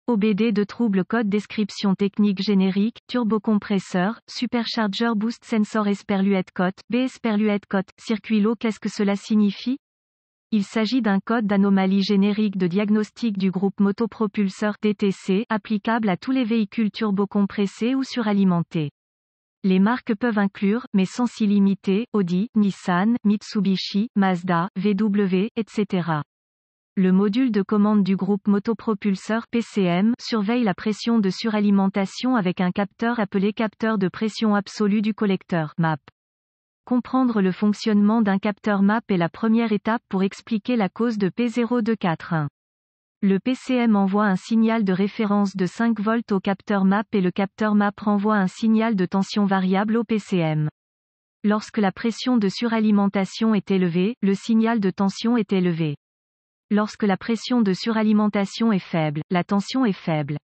OBD de trouble code description technique générique, turbocompresseur, supercharger boost sensor Esperluette code, B Esperluette code, circuit low. Qu'est-ce que cela signifie? Il s'agit d'un code d'anomalie générique de diagnostic du groupe motopropulseur DTC, applicable à tous les véhicules turbocompressés ou suralimentés. Les marques peuvent inclure, mais sans s'y limiter, Audi, Nissan, Mitsubishi, Mazda, VW, etc. Le module de commande du groupe motopropulseur PCM surveille la pression de suralimentation avec un capteur appelé capteur de pression absolue du collecteur MAP. Comprendre le fonctionnement d'un capteur MAP est la première étape pour expliquer la cause de P0241. Le PCM envoie un signal de référence de 5 volts au capteur MAP et le capteur MAP renvoie un signal de tension variable au PCM. Lorsque la pression de suralimentation est élevée, le signal de tension est élevé. Lorsque la pression de suralimentation est faible, la tension est faible.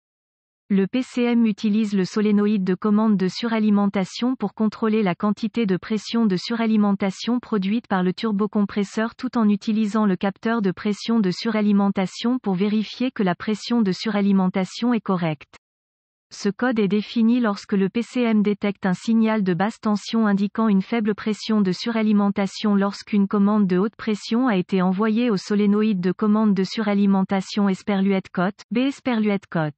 Le PCM utilise le solénoïde de commande de suralimentation pour contrôler la quantité de pression de suralimentation produite par le turbocompresseur tout en utilisant le capteur de pression de suralimentation pour vérifier que la pression de suralimentation est correcte. Ce code est défini lorsque le PCM détecte un signal de basse tension indiquant une faible pression de suralimentation lorsqu'une commande de haute pression a été envoyée au solénoïde de commande de suralimentation Esperluette code, B Esperluette code.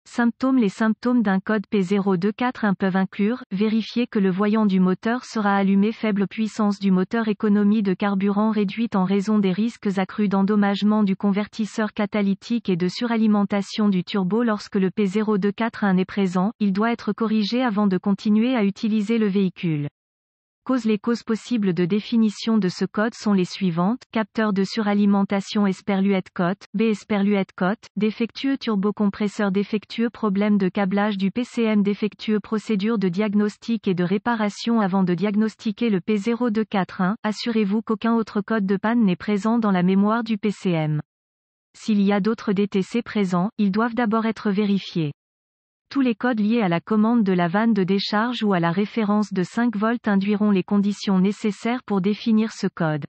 Symptômes. Les symptômes d'un code P0241 peuvent inclure, vérifier que le voyant du moteur sera allumé, faible puissance du moteur, économie de carburant réduite en raison des risques accrus d'endommagement du convertisseur catalytique et de suralimentation du turbo. Lorsque le P0241 est présent, il doit être corrigé avant de continuer à utiliser le véhicule. Les causes possibles de définition de ce code sont les suivantes: capteur de suralimentation Esperluette code, B Esperluette code, défectueux turbocompresseur défectueux, problème de câblage du PCM défectueux, procédure de diagnostic et de réparation avant de diagnostiquer le P0241, assurez-vous qu'aucun autre code de panne n'est présent dans la mémoire du PCM. S'il y a d'autres DTC présents, ils doivent d'abord être vérifiés. Tous les codes liés à la commande de la vanne de décharge ou à la référence de 5 volts induiront les conditions nécessaires pour définir ce code.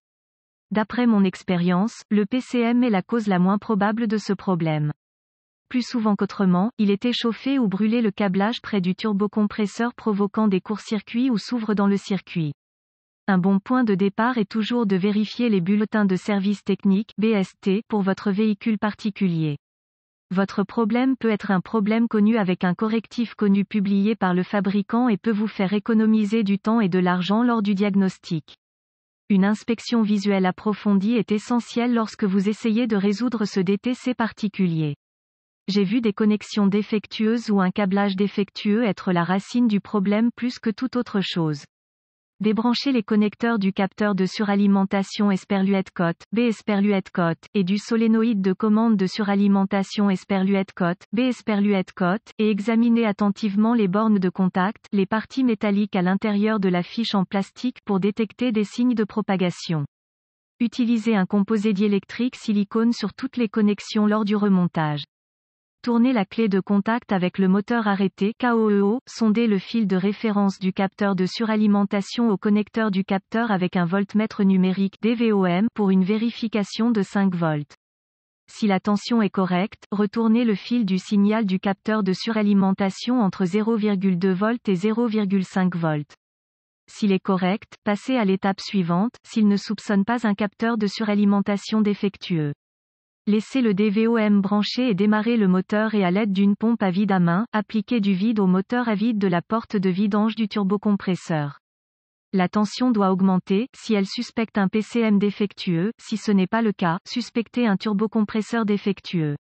D'après mon expérience, le PCM est la cause la moins probable de ce problème. Plus souvent qu'autrement, il est échauffé ou brûlé le câblage près du turbocompresseur provoquant des courts-circuits ou s'ouvre dans le circuit. Un bon point de départ est toujours de vérifier les bulletins de service technique (BST) pour votre véhicule particulier. Votre problème peut être un problème connu avec un correctif connu publié par le fabricant et peut vous faire économiser du temps et de l'argent lors du diagnostic. Une inspection visuelle approfondie est essentielle lorsque vous essayez de résoudre ce DTC particulier. J'ai vu des connexions défectueuses ou un câblage défectueux être la racine du problème plus que toute autre chose. Débranchez les connecteurs du capteur de suralimentation Esperluette code, B Esperluette code, et du solénoïde de commande de suralimentation Esperluette code, B Esperluette code, et examinez attentivement les bornes de contact, les parties métalliques à l'intérieur de la fiche en plastique pour détecter des signes de propagation. Utilisez un composé diélectrique silicone sur toutes les connexions lors du remontage. Tournez la clé de contact avec le moteur arrêté KOEO, sondez le fil de référence du capteur de suralimentation au connecteur du capteur avec un voltmètre numérique DVOM pour une vérification de 5 volts. Si la tension est correcte, retournez le fil du signal du capteur de suralimentation entre 0,2 volts et 0,5 volts. S'il est correct, passez à l'étape suivante, s'il ne soupçonne pas un capteur de suralimentation défectueux. Laissez le DVOM branché et démarrer le moteur et à l'aide d'une pompe à vide à main, appliquez du vide au moteur à vide de la porte de vidange du turbocompresseur. La tension doit augmenter, si elle suspecte un PCM défectueux, si ce n'est pas le cas, suspectez un turbocompresseur défectueux.